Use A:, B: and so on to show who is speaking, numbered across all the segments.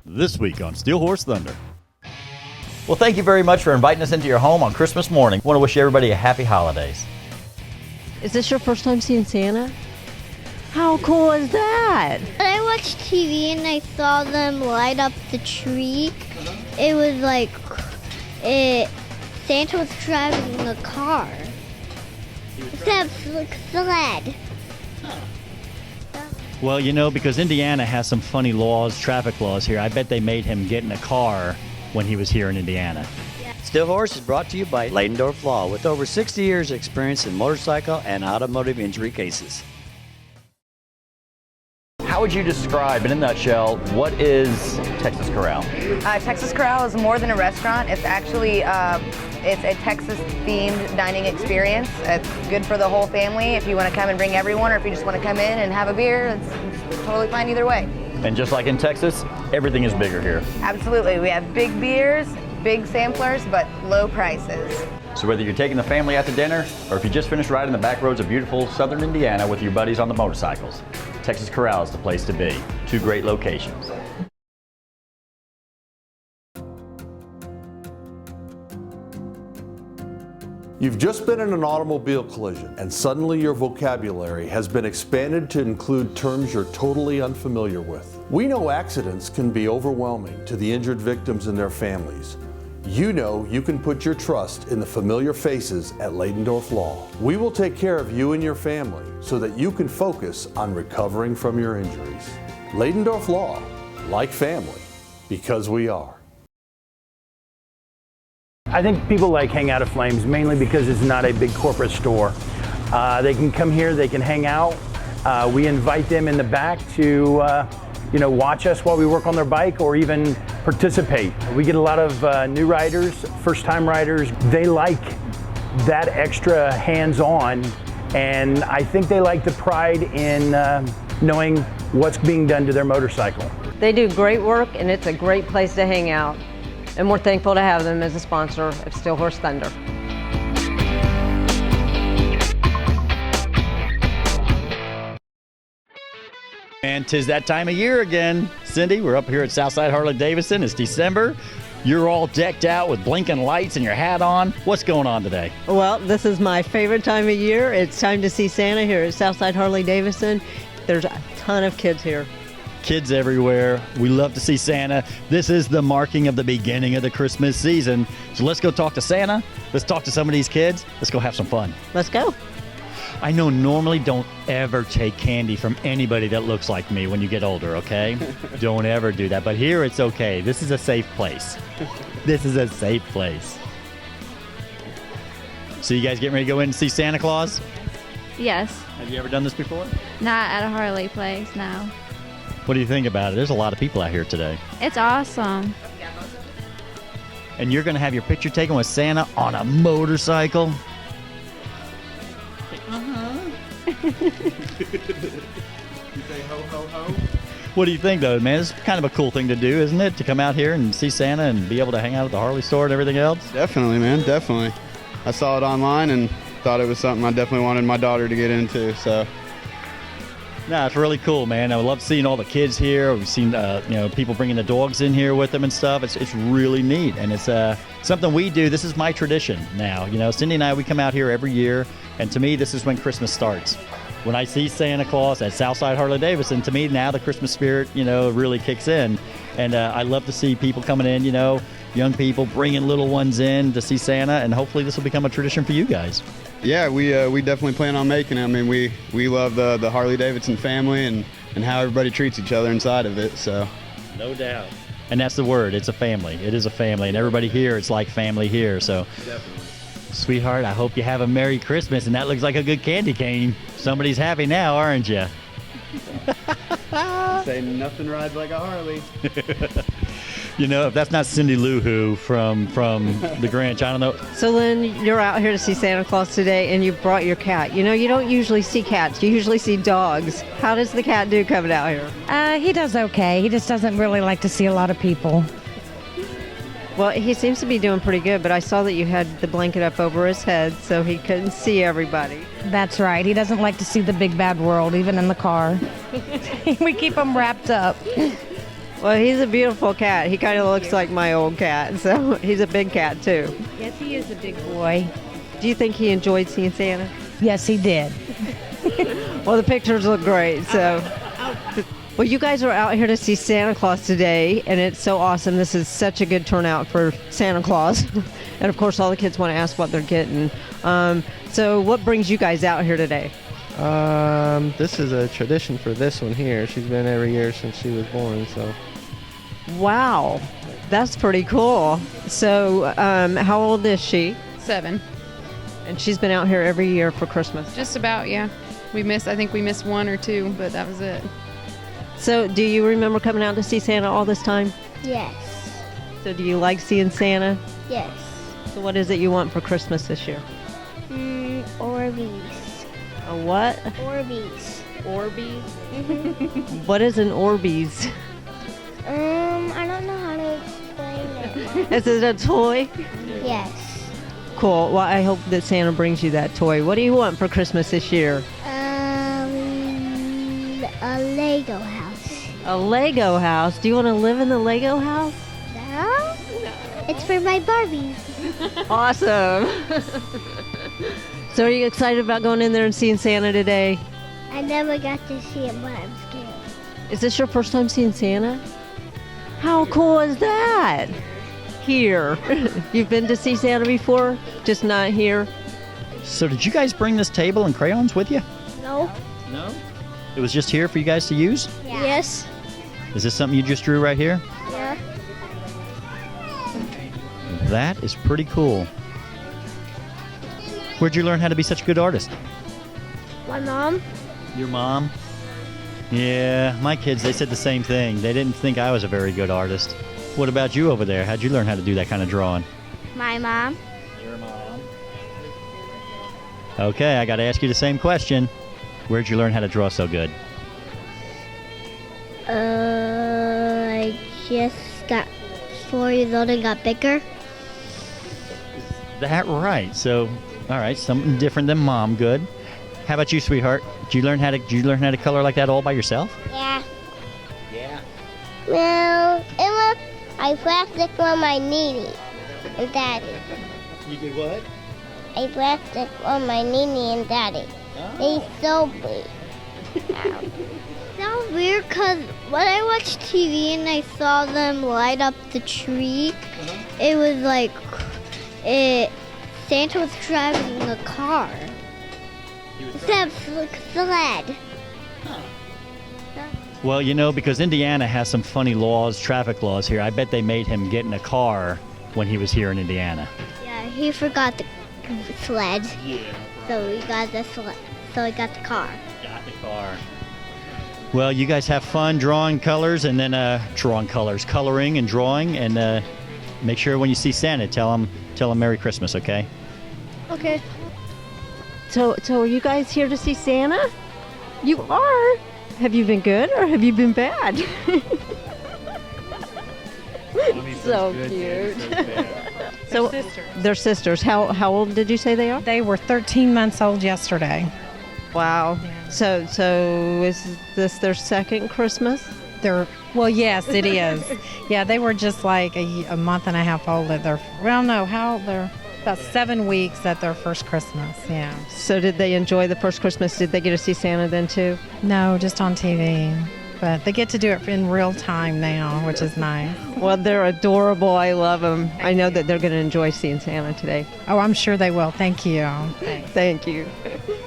A: this week on Steel Horse Thunder.
B: Well, thank you very much for inviting us into your home on Christmas morning. I want to wish everybody a happy holidays.
C: Is this your first time seeing Santa? How cool is that?
D: When I watched TV and I saw them light up the tree, it was like Santa was driving a car instead of a sled.
A: Well, you know, because Indiana has some funny laws, traffic laws here, I bet they made him get in a car when he was here in Indiana.
E: Steel Horse is brought to you by Leidendorf Law, with over 60 years experience in motorcycle and automotive injury cases.
B: How would you describe, in a nutshell, what is Texas Corral?
F: Texas Corral is more than a restaurant. It's actually it's a Texas-themed dining experience. It's good for the whole family. If you want to come and bring everyone, or if you just want to come in and have a beer, it's totally fine either way.
B: And just like in Texas, everything is bigger here.
F: Absolutely. We have big beers, big samplers, but low prices.
B: So whether you're taking the family out to dinner, or if you just finished riding the back roads of beautiful southern Indiana with your buddies on the motorcycles, Texas Corral is the place to be. Two great locations.
G: You've just been in an automobile collision, and suddenly your vocabulary has been expanded to include terms you're totally unfamiliar with. We know accidents can be overwhelming to the injured victims and their families. You know you can put your trust in the familiar faces at Leidendorf Law. We will take care of you and your family so that you can focus on recovering from your injuries. Leidendorf Law, like family, because we are.
H: I think people like Hang Out at Flames mainly because it's not a big corporate store. They can come here, they can hang out. We invite them in the back to watch us while we work on their bike or even participate. We get a lot of new riders, first-time riders. They like that extra hands-on, and I think they like the pride in knowing what's being done to their motorcycle.
C: They do great work, and it's a great place to hang out. And we're thankful to have them as a sponsor of Steel Horse Thunder.
A: And 'tis that time of year again. Cindy, we're up here at Southside Harley Davidson. It's December. You're all decked out with blinking lights and your hat on. What's going on today?
C: Well, this is my favorite time of year. It's time to see Santa here at Southside Harley Davidson. There's a ton of kids here.
A: Kids everywhere. We love to see Santa. This is the marking of the beginning of the Christmas season. So let's go talk to Santa. Let's talk to some of these kids. Let's go have some fun.
C: Let's go.
A: I know normally don't ever take candy from anybody that looks like me when you get older, okay? Don't ever do that. But here it's okay. This is a safe place. This is a safe place. So you guys getting ready to go in and see Santa Claus?
I: Yes.
A: Have you ever done this before?
I: Not at a Harley place, no.
A: What do you think about it? There's a lot of people out here today.
I: It's awesome.
A: And you're going to have your picture taken with Santa on a motorcycle?
J: You say ho, ho, ho?
A: What do you think, though, man? It's kind of a cool thing to do, isn't it? To come out here and see Santa and be able to hang out at the Harley store and everything else?
J: Definitely, man, definitely. I saw it online and thought it was something I definitely wanted my daughter to get into, so.
A: No, it's really cool, man. I love seeing all the kids here. We've seen, people bringing the dogs in here with them and stuff. It's really neat, and it's something we do. This is my tradition now. You know, Cindy and I, we come out here every year, and to me, this is when Christmas starts. When I see Santa Claus at Southside Harley Davidson, to me now the Christmas spirit, really kicks in, and I love to see people coming in. Young people bringing little ones in to see Santa, and hopefully this will become a tradition for you guys.
J: Yeah, we definitely plan on making it. I mean, we love the Harley Davidson family and how everybody treats each other inside of it, so.
A: No doubt. And that's the word. It's a family. It is a family, and everybody here, it's like family here, so.
J: Definitely.
A: Sweetheart, I hope you have a Merry Christmas, and that looks like a good candy cane. Somebody's happy now, aren't you?
J: Say nothing rides like a Harley.
A: If that's not Cindy Lou Who from the Grinch, I don't know.
C: So Lynn, you're out here to see Santa Claus today, and you brought your cat. You don't usually see cats. You usually see dogs. How does the cat do coming out here?
K: He does okay. He just doesn't really like to see a lot of people.
C: Well, he seems to be doing pretty good, but I saw that you had the blanket up over his head so he couldn't see everybody.
K: That's right. He doesn't like to see the big bad world, even in the car. We keep him wrapped up.
C: Well, he's a beautiful cat. He kind of looks like my old cat, so he's a big cat too.
K: Yes, he is a big boy.
C: Do you think he enjoyed seeing Santa?
K: Yes, he did.
C: Well, the pictures look great, so. Well, you guys are out here to see Santa Claus today, and it's so awesome. This is such a good turnout for Santa Claus. And of course, all the kids want to ask what they're getting. So what brings you guys out here today?
L: This is a tradition for this one here. She's been every year since she was born, so.
C: Wow, that's pretty cool. So how old is she?
M: 7.
C: And she's been out here every year for Christmas?
M: Just about, yeah. I think we missed 1 or 2, but that was it.
C: So do you remember coming out to see Santa all this time?
D: Yes.
C: So do you like seeing Santa?
D: Yes.
C: So what is it you want for Christmas this year?
D: Orbeez.
C: A what?
D: Orbeez.
C: Orbeez? What is an Orbeez?
D: I don't know how to explain it.
C: Is it a toy?
D: Yes.
C: Cool. Well, I hope that Santa brings you that toy. What do you want for Christmas this year?
D: A Lego house.
C: A Lego house? Do you want to live in the Lego house?
D: No. It's for my Barbies.
C: Awesome. So are you excited about going in there and seeing Santa today?
D: I never got to see him, but I'm scared.
C: Is this your first time seeing Santa? How cool is that? Here. You've been to see Santa before, just not here?
A: So did you guys bring this table and crayons with you?
D: No.
A: No? It was just here for you guys to use?
D: Yeah. Yes.
A: Is this something you just drew right here?
D: Yeah.
A: That is pretty cool. Where'd you learn how to be such a good artist?
D: My mom.
A: Your mom? Yeah, my kids, they said the same thing. They didn't think I was a very good artist. What about you over there? How'd you learn how to do that kind of drawing?
D: My mom.
A: Your mom. Okay, I got to ask you the same question. Where'd you learn how to draw so good?
D: I just got 4 years old and got bigger.
A: That right. So, all right, something different than mom. Good. How about you, sweetheart? Did you learn how to color like that all by yourself?
D: Yeah.
A: Yeah.
D: Well, I plastic on my Nini and Daddy.
A: You did what?
D: I plastic on my Nini and Daddy. They so big. So weird because when I watched TV and I saw them light up the tree, it was like Santa was driving a car. Instead of sled.
A: Well, you know, because Indiana has some funny laws, traffic laws here. I bet they made him get in a car when he was here in Indiana.
D: Yeah, he forgot the sled.
A: Yeah.
D: So we got the sled. So we got the car.
A: Got the car. Well, you guys have fun drawing colors and then coloring and drawing, and make sure when you see Santa, tell him Merry Christmas, okay?
D: Okay.
C: So are you guys here to see Santa? You are? Have you been good or have you been bad? So cute.
K: So
C: They're sisters. How old did you say they are?
K: They were 13 months old yesterday.
C: Wow. So is this their second Christmas?
K: Well, yes, it is. Yeah, they were just like a month and a half old at their. Well, no, they're about 7 weeks at their first Christmas. Yeah.
C: So did they enjoy the first Christmas? Did they get to see Santa then too?
K: No, just on TV. But they get to do it in real time now, which is nice.
C: Well, they're adorable. I love them. I know that they're going to enjoy seeing Santa today.
K: Oh, I'm sure they will. Thank you.
C: Thank you.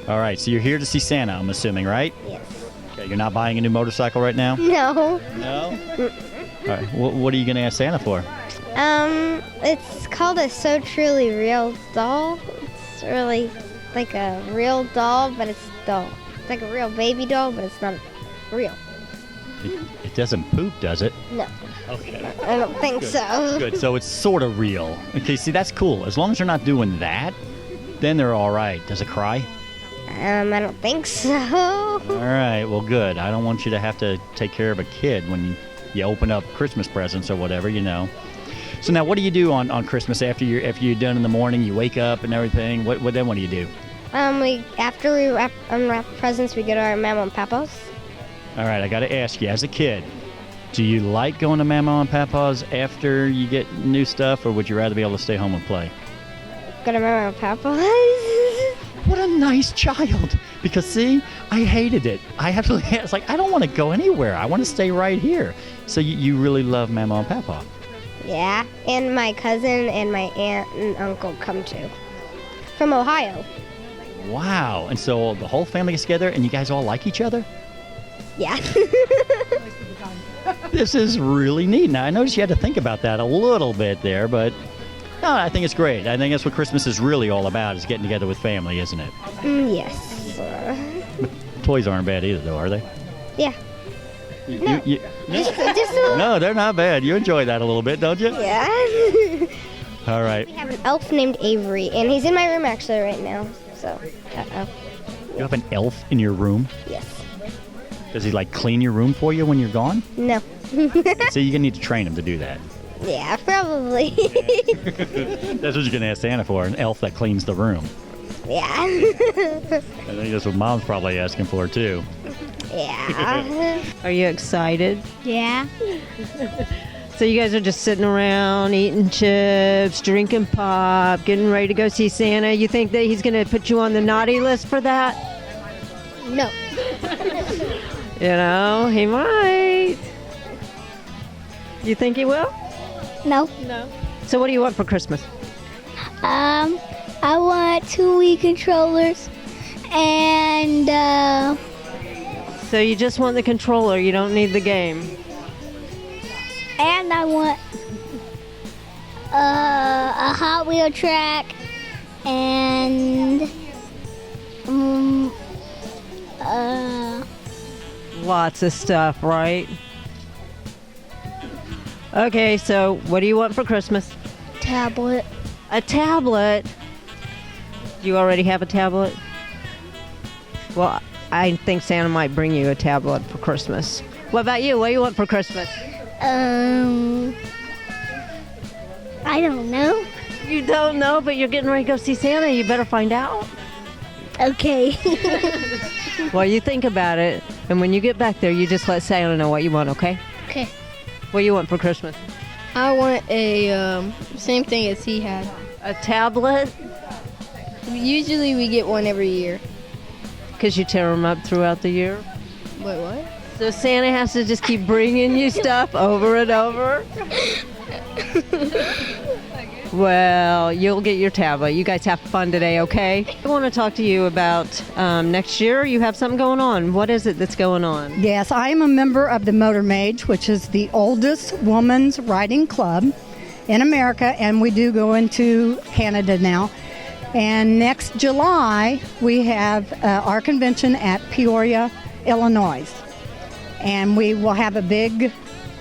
A: All right, so you're here to see Santa, I'm assuming, right?
D: Yes.
A: Okay, you're not buying a new motorcycle right now?
D: No.
A: No? All right, what are you going to ask Santa for?
D: It's called a So Truly Real doll. It's really like a real doll, but it's doll. It's like a real baby doll, but it's not real.
A: It doesn't poop, does it?
D: No.
A: Okay.
D: I don't think so.
A: Good, so it's sort of real. Okay, see, that's cool. As long as you're not doing that, then they're all right. Does it cry?
D: I don't think so.
A: All right, well, good. I don't want you to have to take care of a kid when you open up Christmas presents or whatever, you know. So now, what do you do on Christmas after you're done in the morning? You wake up and everything. What do you do?
D: After we unwrap presents, we go to our mama and papa's.
A: All right, I got to ask you, as a kid, Do you like going to Mama and Papa's after you get new stuff, or would you rather be able to stay home and play?
D: Go to Mama and Papa's.
A: What a nice child. Because see, I hated it. I was like, I don't want to go anywhere. I want to stay right here. So you really love Mama and Papa.
D: Yeah, and my cousin and my aunt and uncle come too. From Ohio.
A: Wow. And so the whole family gets together and you guys all like each other?
D: Yeah.
A: This is really neat. Now, I noticed you had to think about that a little bit there, but no, I think it's great. I think that's what Christmas is really all about, is getting together with family, isn't it?
D: Yes.
A: Toys aren't bad either, though, are they?
D: Yeah.
A: No.
D: Just a
A: No, they're not bad. You enjoy that a little bit, don't you?
D: Yeah.
A: All right.
D: We have an elf named Avery, and he's in my room actually right now. So, uh-oh.
A: You have an elf in your room?
D: Yes.
A: Does he, like, clean your room for you when you're gone?
D: No.
A: So you're going to need to train him to do that.
D: Yeah, probably.
A: That's what you're going to ask Santa for, an elf that cleans the room.
D: Yeah.
A: I think that's what Mom's probably asking for, too.
D: Yeah.
C: Are you excited?
D: Yeah.
C: So you guys are just sitting around, eating chips, drinking pop, getting ready to go see Santa. You think that he's going to put you on the naughty list for that?
D: No.
C: You know, he might. You think he will?
D: No.
C: So what do you want for Christmas?
D: I want 2 Wii controllers and
C: So you just want the controller, you don't need the game.
D: I want a Hot Wheel track and
C: Lots of stuff, right? Okay, so what do you want for Christmas?
D: tablet.
C: A tablet? Do you already have a tablet? Well, I think Santa might bring you a tablet for Christmas. What about you? What do you want for Christmas?
D: I don't know.
C: You don't know, but you're getting ready to go see Santa. You better find out.
D: Okay.
C: Well, you think about it, and when you get back there, you just let Santa know what you want, okay?
D: Okay.
C: What do you want for Christmas?
N: I want a same thing as he had.
C: A tablet?
N: Usually we get one every year.
C: Because you tear them up throughout the year?
N: Wait, what?
C: So Santa has to just keep bringing you stuff over and over? Well, you'll get your tablet. You guys have fun today, okay? I want to talk to you about next year. You have something going on. What is it that's going on?
O: Yes, I am a member of the Motor Mage, which is the oldest women's riding club in America, and we do go into Canada now. And next July, we have our convention at Peoria, Illinois. And we will have a big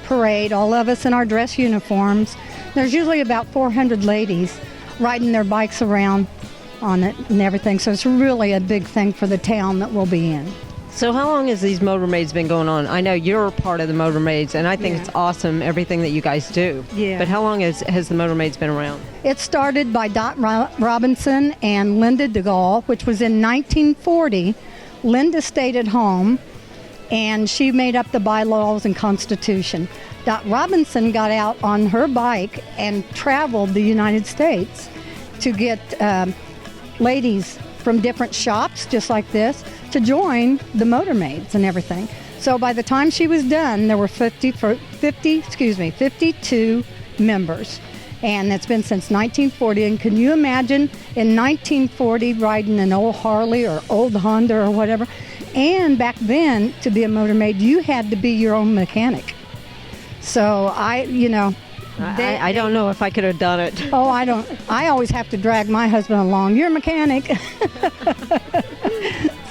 O: parade, all of us in our dress uniforms. There's usually about 400 ladies riding their bikes around on it and everything. So it's really a big thing for the town that we'll be in.
C: So how long has these Motor Maids been going on? I know you're part of the Motor Maids, and I think it's awesome, everything that you guys do.
O: Yeah.
C: But how long has the Motor Maids been around?
O: It started by Dot Robinson and Linda DeGaulle, which was in 1940. Linda stayed at home, and she made up the bylaws and constitution. Dot Robinson got out on her bike and traveled the United States to get ladies from different shops, just like this, to join the Motor Maids and everything. So by the time she was done, there were 52 members. And that's been since 1940. And can you imagine in 1940 riding an old Harley or old Honda or whatever? And back then, to be a Motor Maid, you had to be your own mechanic. So I don't know if I could have done it. Oh, I don't. I always have to drag my husband along. You're a mechanic.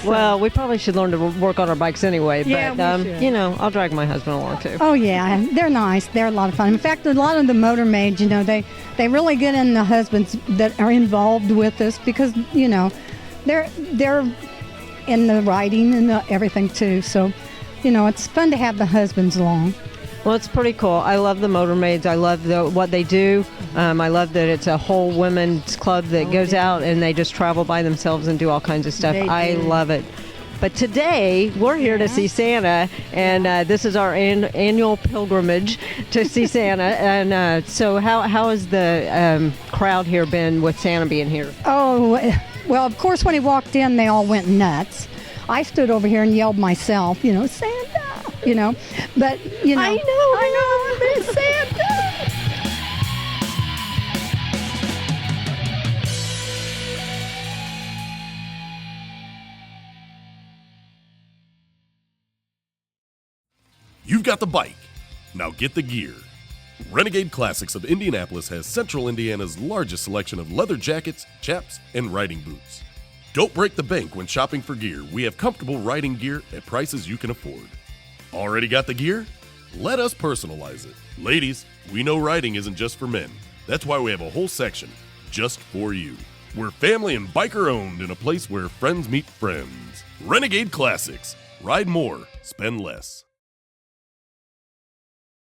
C: Well, we probably should learn to work on our bikes anyway.
O: Yeah,
C: but,
O: we should.
C: I'll drag my husband along too.
O: Oh, yeah. They're nice. They're a lot of fun. In fact, a lot of the Motor Maids, they really get in the husbands that are involved with this because, they're in the riding and everything too. So, it's fun to have the husbands along.
C: Well, it's pretty cool. I love the Motor Maids. I love what they do. I love that it's a whole women's club that goes out and they just travel by themselves and do all kinds of stuff. I love it. But today, we're here to see Santa, and this is our annual pilgrimage to see Santa. And so how has the crowd here been with Santa being here?
O: Oh, well, of course, when he walked in, they all went nuts. I stood over here and yelled myself, you know, Santa, you know. But, you know. I know, it's Santa.
P: You've got the bike. Now get the gear. Renegade Classics of Indianapolis has Central Indiana's largest selection of leather jackets, chaps, and riding boots. Don't break the bank when shopping for gear. We have comfortable riding gear at prices you can afford. Already got the gear? Let us personalize it. Ladies, we know riding isn't just for men. That's why we have a whole section just for you. We're family and biker owned in a place where friends meet friends. Renegade Classics. Ride more, spend less.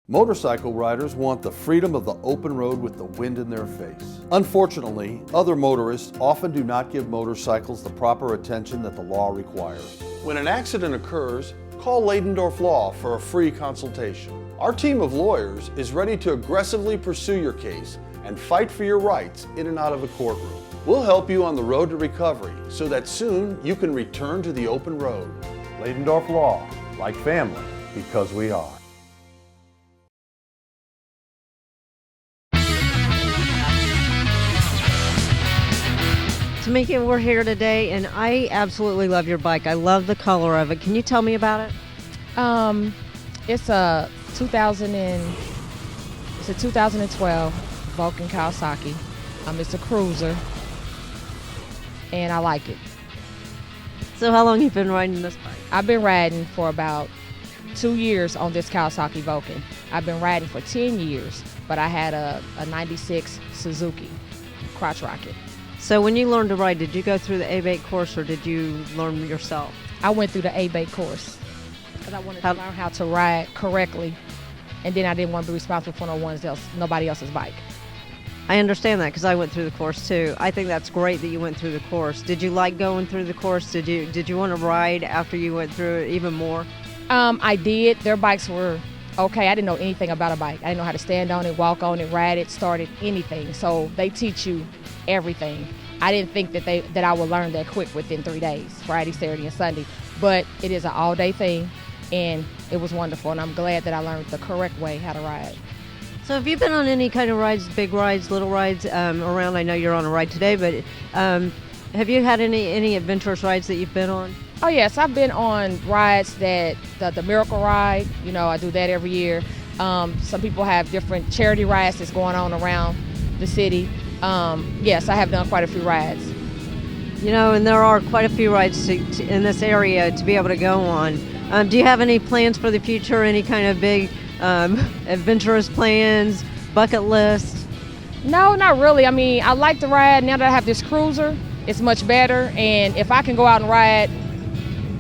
G: Motorcycle riders want the freedom of the open road with the wind in their face. Unfortunately, other motorists often do not give motorcycles the proper attention that the law requires. When an accident occurs, call Leidendorf Law for a free consultation. Our team of lawyers is ready to aggressively pursue your case and fight for your rights in and out of the courtroom. We'll help you on the road to recovery so that soon you can return to the open road. Leidendorf Law, like family, because we are.
C: Tamika, we're here today, and I absolutely love your bike. I love the color of it. Can you tell me about it?
Q: It's a 2012 Vulcan Kawasaki. It's a cruiser, and I like it.
C: So how long have you been riding this bike?
Q: I've been riding for about 2 years on this Kawasaki Vulcan. I've been riding for 10 years, but I had a 96 Suzuki crotch rocket.
C: So when you learned to ride, did you go through the A-Bake course or did you learn yourself?
Q: I went through the A-Bake course because I wanted to learn how to ride correctly, and then I didn't want to be responsible for nobody else's bike.
C: I understand that because I went through the course too. I think that's great that you went through the course. Did you like going through the course? Did you want to ride after you went through it even more?
Q: I did. Their bikes were okay. I didn't know anything about a bike. I didn't know how to stand on it, walk on it, ride it, start it, anything. So they teach you everything. I didn't think that I would learn that quick within 3 days, Friday, Saturday, and Sunday. But it is an all-day thing, and it was wonderful. And I'm glad that I learned the correct way how to ride.
C: So have you been on any kind of rides, big rides, little rides around? I know you're on a ride today, but have you had any adventurous rides that you've been on?
Q: Oh, yes. I've been on rides the Miracle Ride. You know, I do that every year. Some people have different charity rides that's going on around the city. Yes, I have done quite a few rides.
C: You know, and there are quite a few rides in this area to be able to go on. Do you have any plans for the future, any kind of big adventurous plans, bucket list?
Q: No, not really. I mean, I like to ride. Now that I have this cruiser, it's much better. And if I can go out and ride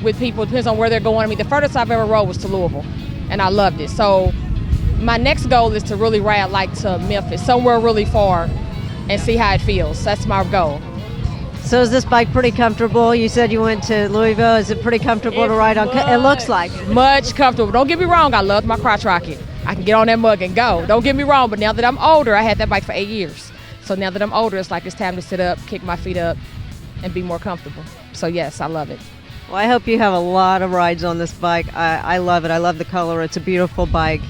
Q: with people, it depends on where they're going. I mean, the furthest I've ever rode was to Louisville, and I loved it. So my next goal is to really ride like to Memphis, somewhere really far, and see how it feels. That's my goal.
C: So is this bike pretty comfortable? You said you went to Louisville. Is it pretty comfortable to ride on? It looks like it.
Q: Much comfortable. Don't get me wrong, I love my crotch rocket. I can get on that mug and go. Don't get me wrong, but now that I'm older, I had that bike for 8 years. So now that I'm older, it's like it's time to sit up, kick my feet up, and be more comfortable. So yes, I love it.
C: Well, I hope you have a lot of rides on this bike. I love it. I love the color. It's a beautiful bike.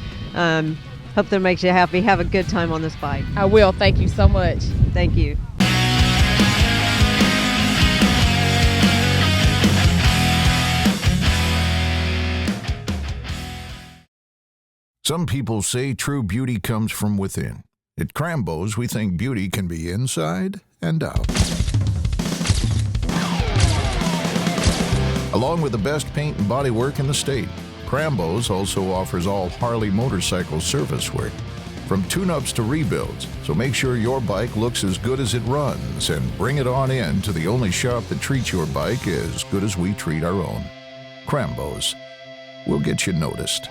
C: Hope that makes you happy. Have a good time on this bike.
Q: I will. Thank you so much.
C: Thank you.
R: Some people say true beauty comes from within. At Krambos, we think beauty can be inside and out. Along with the best paint and bodywork in the state, Krambos also offers all Harley motorcycle service work, from tune-ups to rebuilds, so make sure your bike looks as good as it runs and bring it on in to the only shop that treats your bike as good as we treat our own. Krambos. We'll get you noticed.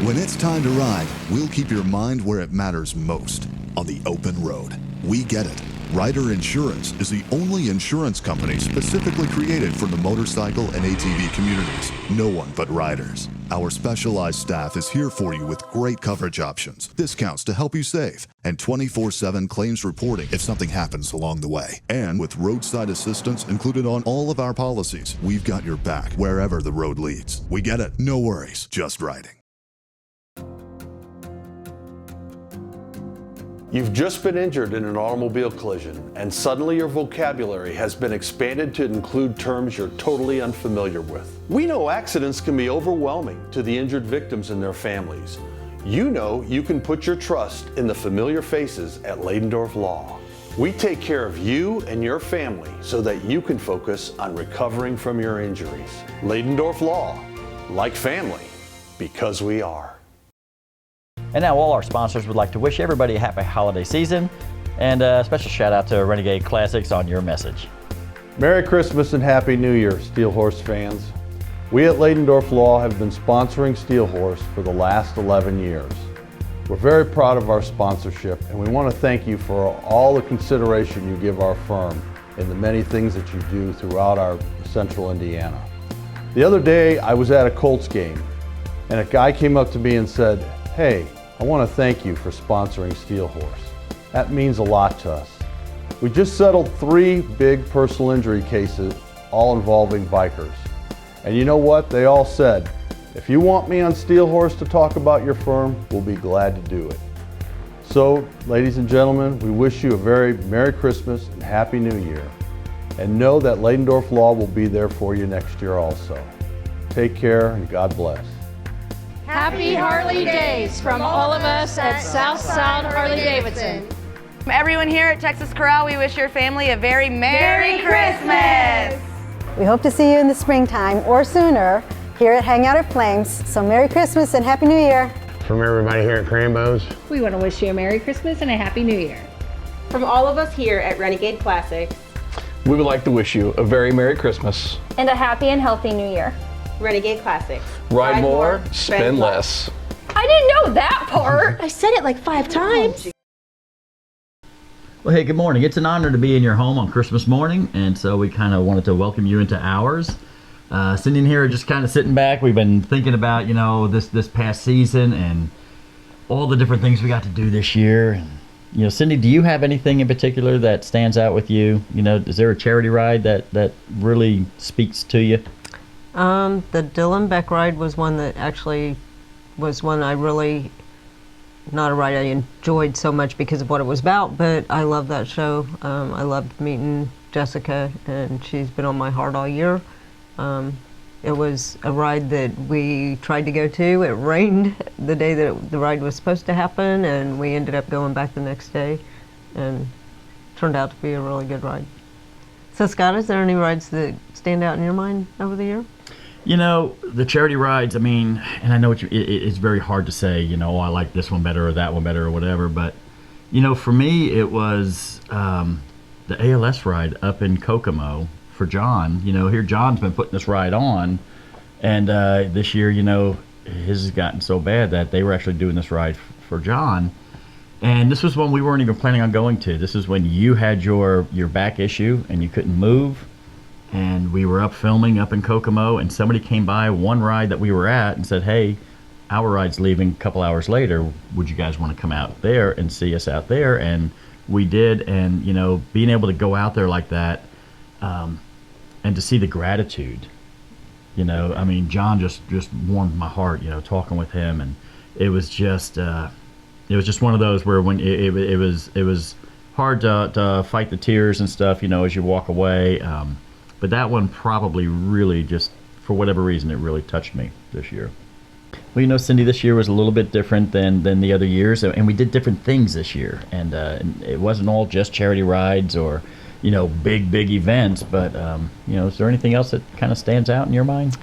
S: When it's time to ride, we'll keep your mind where it matters most, on the open road. We get it. Ryder Insurance is the only insurance company specifically created for the motorcycle and ATV communities. No one but Riders. Our specialized staff is here for you with great coverage options, discounts to help you save, and 24/7 claims reporting if something happens along the way. And with roadside assistance included on all of our policies, we've got your back wherever the road leads. We get it. No worries. Just riding.
G: You've just been injured in an automobile collision, and suddenly your vocabulary has been expanded to include terms you're totally unfamiliar with. We know accidents can be overwhelming to the injured victims and their families. You know you can put your trust in the familiar faces at Leidendorf Law. We take care of you and your family so that you can focus on recovering from your injuries. Leidendorf Law, like family, because we are.
B: And now all our sponsors would like to wish everybody a happy holiday season, and a special shout out to Renegade Classics on your message.
G: Merry Christmas and Happy New Year, Steel Horse fans. We at Leidendorf Law have been sponsoring Steel Horse for the last 11 years. We're very proud of our sponsorship, and we want to thank you for all the consideration you give our firm and the many things that you do throughout our central Indiana. The other day I was at a Colts game, and a guy came up to me and said, "Hey, I want to thank you for sponsoring Steel Horse. That means a lot to us. We just settled 3 big personal injury cases, all involving bikers. And you know what? They all said, if you want me on Steel Horse to talk about your firm, we'll be glad to do it." So, ladies and gentlemen, we wish you a very Merry Christmas and Happy New Year. And know that Leidendorf Law will be there for you next year also. Take care and God bless.
T: Happy Harley Days from all of us at Southside Harley Davidson.
F: From everyone here at Texas Corral, we wish your family a very Merry Christmas!
U: We hope to see you in the springtime or sooner here at Hangout at Flames. So Merry Christmas and Happy New Year.
V: From everybody here at Krambos,
W: we want to wish you a Merry Christmas and a Happy New Year.
X: From all of us here at Renegade Classics,
Y: we would like to wish you a very Merry Christmas
X: and a happy and healthy New Year. Renegade Classics.
Y: Ride more, spend less.
X: I didn't know that part. I said it like 5 times.
B: Well, hey, good morning. It's an honor to be in your home on Christmas morning, and so we kind of wanted to welcome you into ours. Sitting here, just kind of sitting back, we've been thinking about, you know, this past season and all the different things we got to do this year. And, you know, Cindy, do you have anything in particular that stands out with you? You know, is there a charity ride that really speaks to you?
C: The Dylan Beck ride was one that actually was one I really, not a ride I enjoyed so much because of what it was about, but I love that show. I loved meeting Jessica, and she's been on my heart all year. It was a ride that we tried to go to. It rained the day that the ride was supposed to happen, and we ended up going back the next day, and turned out to be a really good ride. So Scott, is there any rides that stand out in your mind over the year?
B: You know, the charity rides, I mean, and I know it's very hard to say, you know, I like this one better or that one better or whatever, but, you know, for me, it was the ALS ride up in Kokomo for John. You know, here John's been putting this ride on, and this year, you know, his has gotten so bad that they were actually doing this ride for John. And this was one we weren't even planning on going to. This is when you had your back issue and you couldn't move. And we were up filming up in Kokomo, and somebody came by one ride that we were at and said, "Hey, our ride's leaving a couple hours later. Would you guys want to come out there and see us out there?" And we did. And, you know, being able to go out there like that, and to see the gratitude, you know, I mean, John just warmed my heart, you know, talking with him. And it was just one of those where when it was hard to fight the tears and stuff, you know, as you walk away. But that one probably really just, for whatever reason, it really touched me this year. Well, you know, Cindy, this year was a little bit different than the other years, and we did different things this year. And it wasn't all just charity rides or, you know, big events. But, you know, is there anything else that kind of stands out in your mind?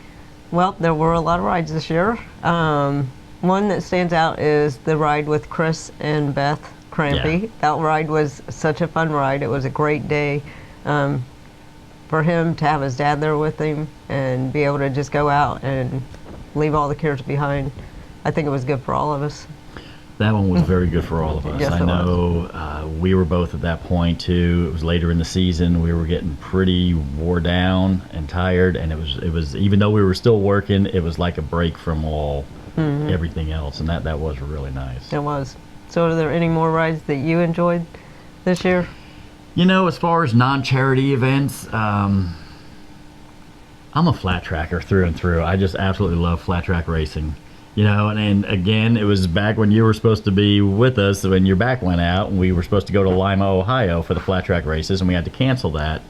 C: Well, there were a lot of rides this year. One that stands out is the ride with Chris and Beth Crampy. Yeah. That ride was such a fun ride. It was a great day. For him to have his dad there with him and be able to just go out and leave all the cares behind, I think it was good for all of us.
B: That one was very good for all of us.
C: Yes,
B: I know we were both at that point too. It was later in the season. We were getting pretty wore down and tired, and it was even though we were still working, it was like a break from everything else, and that was really nice.
C: It was. So are there any more rides that you enjoyed this year?
B: You know, as far as non-charity events, I'm a flat tracker through and through. I just absolutely love flat track racing. You know, and again, it was back when you were supposed to be with us when your back went out, and we were supposed to go to Lima, Ohio for the flat track races, and we had to cancel that.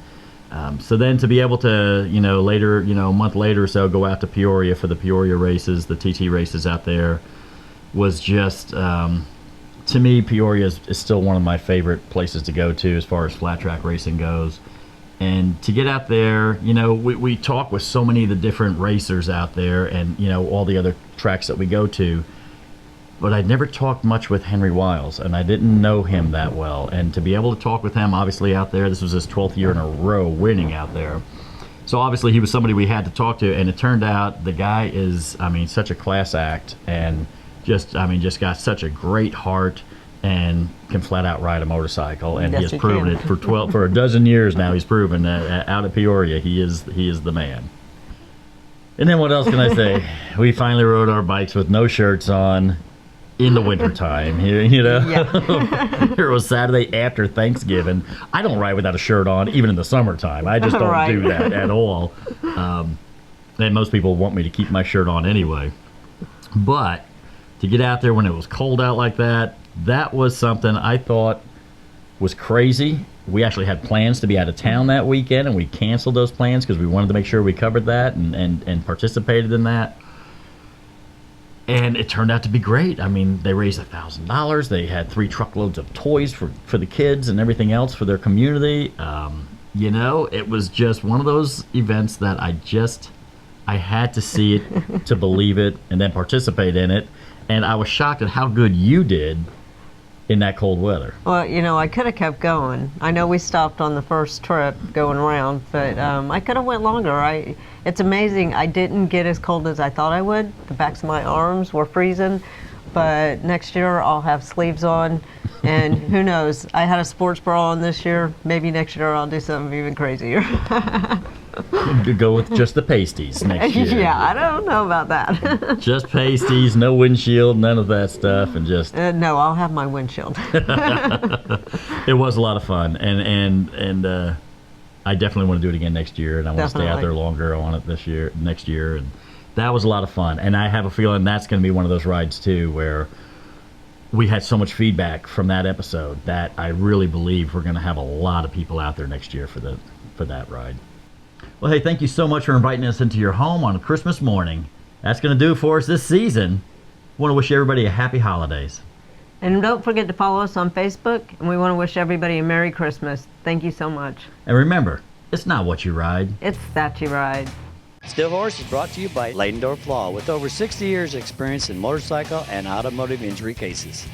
B: So then to be able to, later, a month later or so, go out to Peoria for the Peoria races, the TT races out there, was just, to me, Peoria is still one of my favorite places to go to as far as flat track racing goes. And to get out there, we talk with so many of the different racers out there and, all the other tracks that we go to. But I'd never talked much with Henry Wiles, and I didn't know him that well. And to be able to talk with him, obviously, out there, this was his 12th year in a row winning out there. So obviously he was somebody we had to talk to, and it turned out the guy is, such a class act and just got such a great heart and can flat out ride a motorcycle, and
C: Yes,
B: he has proven it for a dozen years now. He's proven that out at Peoria he is the man. And then what else can I say? We finally rode our bikes with no shirts on in the wintertime.
C: Yeah.
B: It was Saturday after Thanksgiving. I don't ride without a shirt on even in the summertime. I just don't
C: Right.
B: do that at all. And most people want me to keep my shirt on anyway. But to get out there when it was cold out like that was something I thought was crazy. We actually had plans to be out of town that weekend, and we canceled those plans because we wanted to make sure we covered that and participated in that. And it turned out to be great. They raised $1,000. They had 3 truckloads of toys for the kids and everything else for their community. It was just one of those events that I had to see it to believe it and then participate in it. And I was shocked at how good you did in that cold weather.
C: Well, I could have kept going. I know we stopped on the first trip going around, but I could have went longer. It's amazing. I didn't get as cold as I thought I would. The backs of my arms were freezing, but next year I'll have sleeves on, and who knows? I had a sports bra on this year. Maybe next year I'll do something even crazier.
B: Go with just the pasties next year.
C: Yeah, I don't know about that.
B: Just pasties, no windshield, none of that stuff, and just...
C: No, I'll have my windshield.
B: It was a lot of fun, and I definitely want to do it again next year, and I want to stay out there longer on it next year, and that was a lot of fun. And I have a feeling that's going to be one of those rides too, where we had so much feedback from that episode that I really believe we're going to have a lot of people out there next year for that ride. Well, hey, thank you so much for inviting us into your home on a Christmas morning. That's going to do it for us this season. I want to wish everybody a happy holidays.
C: And don't forget to follow us on Facebook, and we want to wish everybody a Merry Christmas. Thank you so much.
B: And remember, it's not what you ride.
C: It's that you ride.
E: Still Horse is brought to you by Leidendorf Law, with over 60 years experience in motorcycle and automotive injury cases.